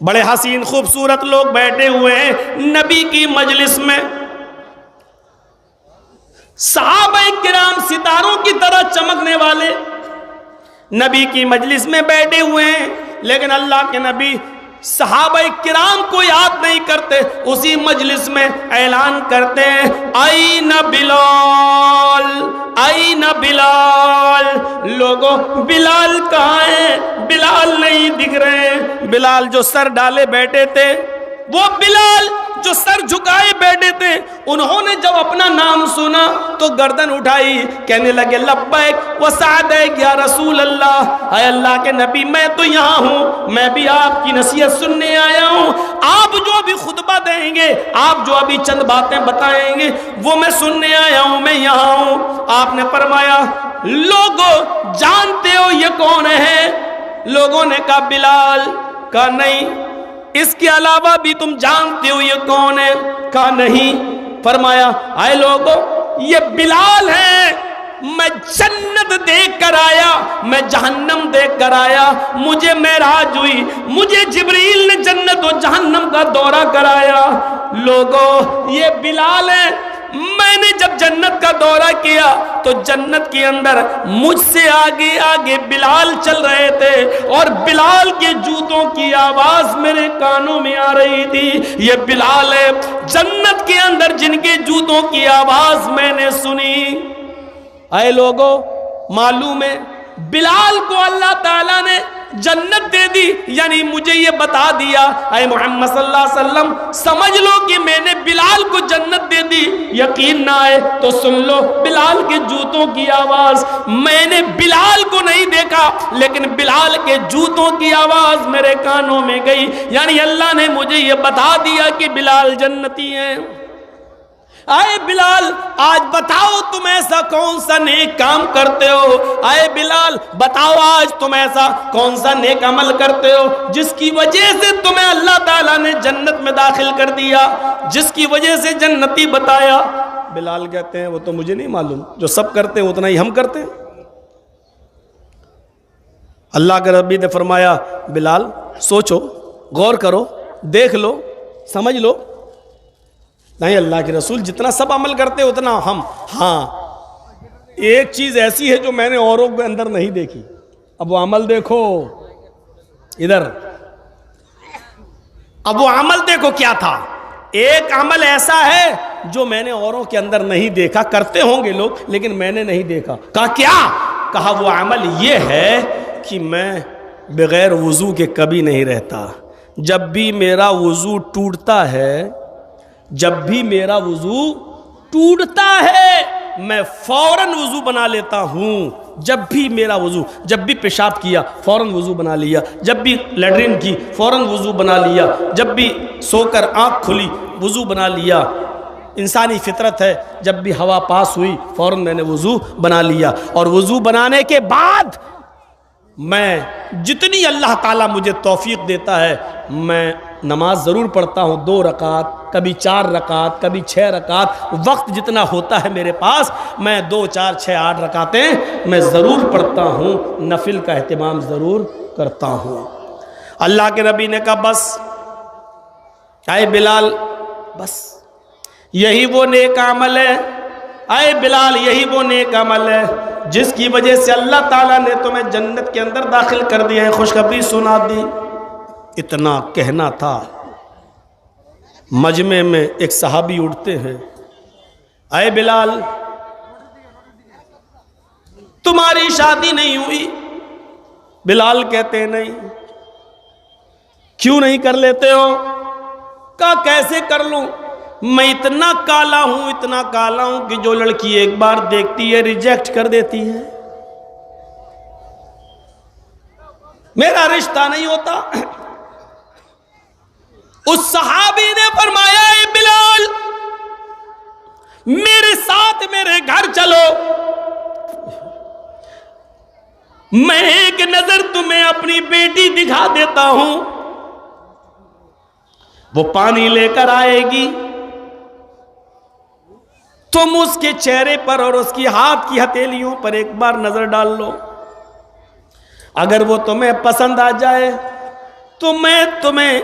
بڑے حسین خوبصورت لوگ بیٹھے ہوئے ہیں نبی کی مجلس میں، صحابہ کرام ستاروں کی طرح چمکنے والے نبی کی مجلس میں بیٹھے ہوئے ہیں، لیکن اللہ کے نبی صحابہ کرام کو یاد نہیں کرتے، اسی مجلس میں اعلان کرتے ہیں آئین بلال، آئین بلال، لوگوں بلال کہاں ہیں؟ بلال نہیں دکھ رہے۔ بلال جو سر ڈالے بیٹھے تھے، وہ بلال جو سر جھکائے بیٹھے تھے، انہوں نے جب اپنا نام سنا تو گردن اٹھائی، کہنے لگے لبیک و سعدیک یا رسول اللہ، اے اللہ کے نبی میں تو یہاں ہوں، میں بھی آپ کی نصیحت سننے آیا ہوں، آپ جو ابھی خطبہ دیں گے، آپ جو ابھی چند باتیں بتائیں گے وہ میں سننے آیا ہوں، میں یہاں ہوں۔ آپ نے فرمایا لوگوں جانتے ہو یہ کون ہے؟ لوگوں نے کہا بلال۔ کہا نہیں، اس کے علاوہ بھی تم جانتے ہو یہ کون ہے؟ کہا نہیں۔ فرمایا اے لوگوں یہ بلال ہے، میں جنت دیکھ کر آیا، میں جہنم دیکھ کر آیا، مجھے معراج ہوئی، مجھے جبریل نے جنت و جہنم کا دورہ کرایا۔ لوگوں یہ بلال ہے، میں نے جب جنت کا دورہ کیا تو جنت کے اندر مجھ سے آگے آگے بلال چل رہے تھے، اور بلال کے جوتوں کی آواز میرے کانوں میں آ رہی تھی۔ یہ بلال ہے جنت کے اندر جن کے جوتوں کی آواز میں نے سنی۔ اے لوگوں معلوم ہے بلال کو اللہ تعالیٰ نے جنت دے دی، یعنی مجھے یہ بتا دیا اے محمد صلی اللہ علیہ وسلم سمجھ لو کہ میں نے بلال کو جنت دے دی۔ یقین نہ آئے تو سن لو بلال کے جوتوں کی آواز، میں نے بلال کو نہیں دیکھا لیکن بلال کے جوتوں کی آواز میرے کانوں میں گئی، یعنی اللہ نے مجھے یہ بتا دیا کہ بلال جنتی ہیں۔ اے بلال آج بتاؤ تم ایسا کون سا نیک کام کرتے ہو؟ اے بلال بتاؤ آج تم ایسا کون سا نیک عمل کرتے ہو جس کی وجہ سے تمہیں اللہ تعالیٰ نے جنت میں داخل کر دیا، جس کی وجہ سے جنتی بتایا؟ بلال کہتے ہیں وہ تو مجھے نہیں معلوم، جو سب کرتے ہیں اتنا ہی ہم کرتے ہیں۔ اللہ کے ربی نے فرمایا بلال سوچو، غور کرو، دیکھ لو، سمجھ لو۔ نہیں اللہ کے رسول جتنا سب عمل کرتے اتنا ہم، ہاں ایک چیز ایسی ہے جو میں نے اوروں کے اندر نہیں دیکھی۔ اب وہ عمل دیکھو ادھر، اب وہ عمل دیکھو کیا تھا۔ ایک عمل ایسا ہے جو میں نے اوروں کے اندر نہیں دیکھا، کرتے ہوں گے لوگ لیکن میں نے نہیں دیکھا۔ کہا کیا؟ کہا وہ عمل یہ ہے کہ میں بغیر وضو کے کبھی نہیں رہتا، جب بھی میرا وضو ٹوٹتا ہے، جب بھی میرا وضو ٹوٹتا ہے میں فوراً وضو بنا لیتا ہوں۔ جب بھی میرا وضو، جب بھی پیشاب کیا فوراً وضو بنا لیا، جب بھی لیٹرین کی فوراً وضو بنا لیا، جب بھی سو کر آنکھ کھلی وضو بنا لیا۔ انسانی فطرت ہے، جب بھی ہوا پاس ہوئی فوراً میں نے وضو بنا لیا، اور وضو بنانے کے بعد میں جتنی اللہ تعالیٰ مجھے توفیق دیتا ہے میں نماز ضرور پڑھتا ہوں، 2 رکعت، کبھی 4 رکعت، کبھی 6 رکعت، وقت جتنا ہوتا ہے میرے پاس میں 2 4 6 8 رکعتیں میں ضرور پڑھتا ہوں، نفل کا اہتمام ضرور کرتا ہوں۔ اللہ کے نبی نے کہا بس اے بلال بس یہی وہ نیک عمل ہے، اے بلال یہی وہ نیک عمل ہے جس کی وجہ سے اللہ تعالیٰ نے تمہیں جنت کے اندر داخل کر دیا ہے، خوشخبری سنا دی۔ اتنا کہنا تھا، مجمع میں ایک صحابی اٹھتے ہیں، اے بلال تمہاری شادی نہیں ہوئی؟ بلال کہتے ہیں نہیں۔ کیوں نہیں کر لیتے ہو؟ کہا کیسے کر لوں، میں اتنا کالا ہوں، اتنا کالا ہوں کہ جو لڑکی ایک بار دیکھتی ہے ریجیکٹ کر دیتی ہے، میرا رشتہ نہیں ہوتا۔ اس صحابی نے فرمایا اے بلال میرے ساتھ میرے گھر چلو، میں ایک نظر تمہیں اپنی بیٹی دکھا دیتا ہوں۔ وہ پانی لے کر آئے گی، تم اس کے چہرے پر اور اس کی ہاتھ کی ہتھیلیوں پر ایک بار نظر ڈال لو، اگر وہ تمہیں پسند آ جائے تو میں تمہیں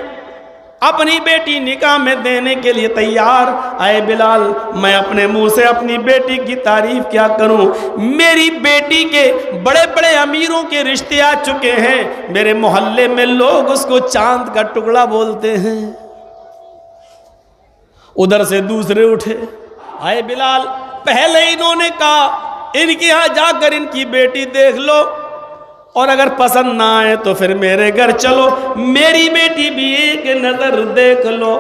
اپنی بیٹی نکاح میں دینے کے لیے تیار. اے بلال میں اپنے منہ سے اپنی بیٹی کی تعریف کیا کروں؟ میری بیٹی کے بڑے بڑے امیروں کے رشتے آ چکے ہیں. میرے محلے میں لوگ اس کو چاند کا ٹکڑا بولتے ہیں. ادھر سے دوسرے اٹھے. اے بلال پہلے انہوں نے کہا ان کے ہاں جا کر ان کی بیٹی دیکھ لو اور اگر پسند نہ آئے تو پھر میرے گھر چلو, میری بیٹی بھی ایک نظر دیکھ لو,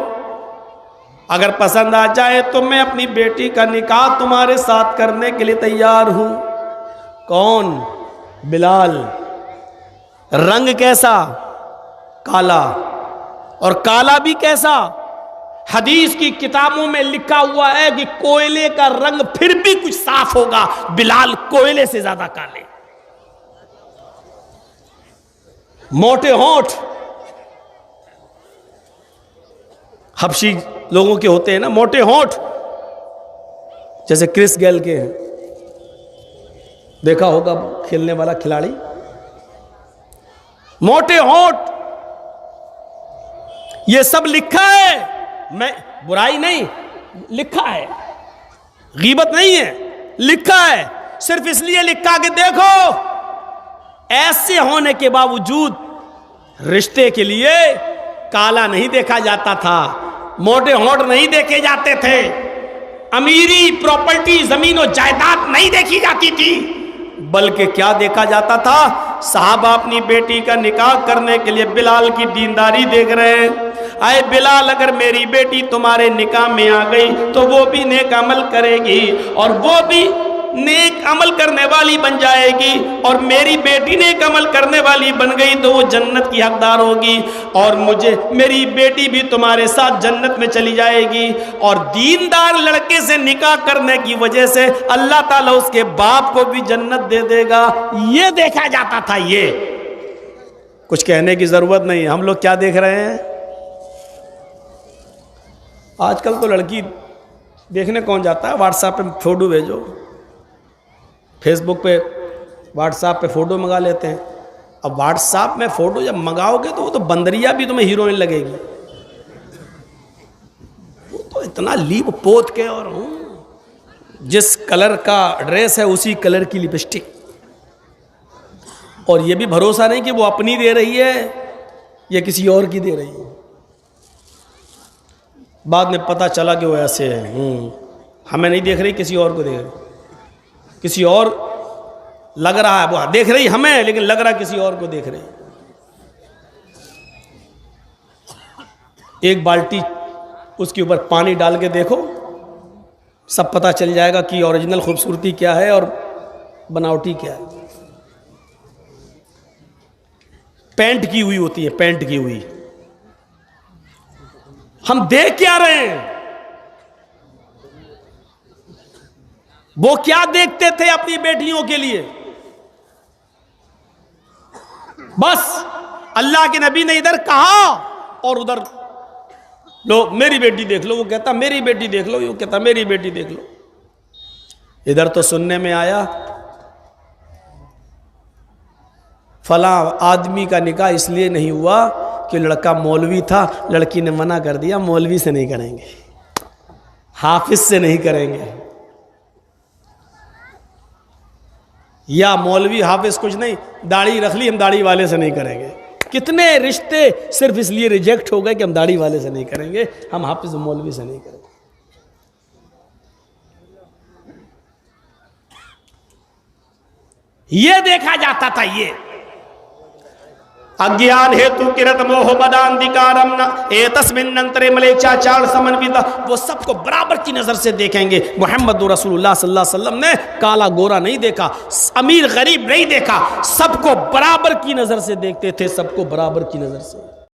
اگر پسند آ جائے تو میں اپنی بیٹی کا نکاح تمہارے ساتھ کرنے کے لیے تیار ہوں. کون؟ بلال. رنگ کیسا؟ کالا. اور کالا بھی کیسا؟ حدیث کی کتابوں میں لکھا ہوا ہے کہ کوئلے کا رنگ پھر بھی کچھ صاف ہوگا, بلال کوئلے سے زیادہ کالے. موٹے ہونٹ حبشی لوگوں کے ہوتے ہیں نا, موٹے ہونٹ, جیسے کرس گیل کے ہیں, دیکھا ہوگا کھیلنے والا کھلاڑی, موٹے ہونٹ. یہ سب لکھا ہے, میں برائی نہیں, لکھا ہے, غیبت نہیں ہے, لکھا ہے. صرف اس لیے لکھا کہ دیکھو ایسے ہونے کے باوجود رشتے کے لیے کالا نہیں دیکھا جاتا تھا, موٹے ہونٹ نہیں دیکھے جاتے تھے, امیری پراپرٹی زمین و جائیداد نہیں دیکھی جاتی تھی, بلکہ کیا دیکھا جاتا تھا؟ صحابہ اپنی بیٹی کا نکاح کرنے کے لیے بلال کی دینداری دیکھ رہے ہیں. اے بلال اگر میری بیٹی تمہارے نکاح میں آ گئی تو وہ بھی نیک عمل کرے گی اور وہ بھی نیک عمل کرنے والی بن جائے گی, اور میری بیٹی نیک عمل کرنے والی بن گئی تو وہ جنت کی حقدار ہوگی, اور میری بیٹی بھی تمہارے ساتھ جنت میں چلی جائے گی. اور دیندار لڑکے سے نکاح کرنے کی وجہ سے اللہ تعالیٰ اس کے باپ کو بھی جنت دے دے گا. یہ دیکھا جاتا تھا. یہ کچھ کہنے کی ضرورت نہیں. ہم لوگ کیا دیکھ رہے ہیں آج کل؟ تو لڑکی دیکھنے کون جاتا ہے؟ واٹس ایپ پہ فوٹو بھیجو, فیس بک پہ واٹس ایپ پہ فوٹو منگا لیتے ہیں. اب واٹس ایپ میں فوٹو جب منگاؤ گے تو وہ تو بندریا بھی تمہیں ہیروئن لگے گی, وہ تو اتنا لیپ پوت کے, اور جس کلر کا ڈریس ہے اسی کلر کی لپسٹک, اور یہ بھی بھروسہ نہیں کہ وہ اپنی دے رہی ہے یا کسی اور کی دے رہی ہے. بعد میں پتہ چلا کہ وہ ایسے ہے, ہمیں نہیں دیکھ رہی, کسی اور کو دیکھ رہی, کسی اور لگ رہا ہے, وہ دیکھ رہی ہمیں لیکن لگ رہا کسی اور کو دیکھ رہی. ایک بالٹی اس کے اوپر پانی ڈال کے دیکھو, سب پتہ چل جائے گا کہ اوریجنل خوبصورتی کیا ہے اور بناوٹی کیا ہے. پینٹ کی ہوئی ہوتی ہے, پینٹ کی ہوئی. ہم دیکھ کیا رہے ہیں؟ وہ کیا دیکھتے تھے اپنی بیٹیوں کے لیے؟ بس اللہ کے نبی نے ادھر کہا اور ادھر لو میری بیٹی دیکھ لو, وہ کہتا میری بیٹی دیکھ لو, وہ کہتا میری بیٹی دیکھ لو. ادھر تو سننے میں آیا فلاں آدمی کا نکاح اس لیے نہیں ہوا کہ لڑکا مولوی تھا, لڑکی نے منع کر دیا, مولوی سے نہیں کریں گے, حافظ سے نہیں کریں گے, یا مولوی حافظ کچھ نہیں, داڑھی رکھ لی ہم داڑھی والے سے نہیں کریں گے. کتنے رشتے صرف اس لیے ریجیکٹ ہو گئے کہ ہم داڑھی والے سے نہیں کریں گے, ہم حافظ و مولوی سے نہیں کریں گے. یہ دیکھا جاتا تھا. یہ اگیان ہیتو کرت موہ بدان دکارم نہ اے تسمن ننترے ملے چاچار سمن بیتا, وہ سب کو برابر کی نظر سے دیکھیں گے. محمد رسول اللہ صلی اللہ علیہ وسلم نے کالا گورا نہیں دیکھا, امیر غریب نہیں دیکھا, سب کو برابر کی نظر سے دیکھتے تھے, سب کو برابر کی نظر سے.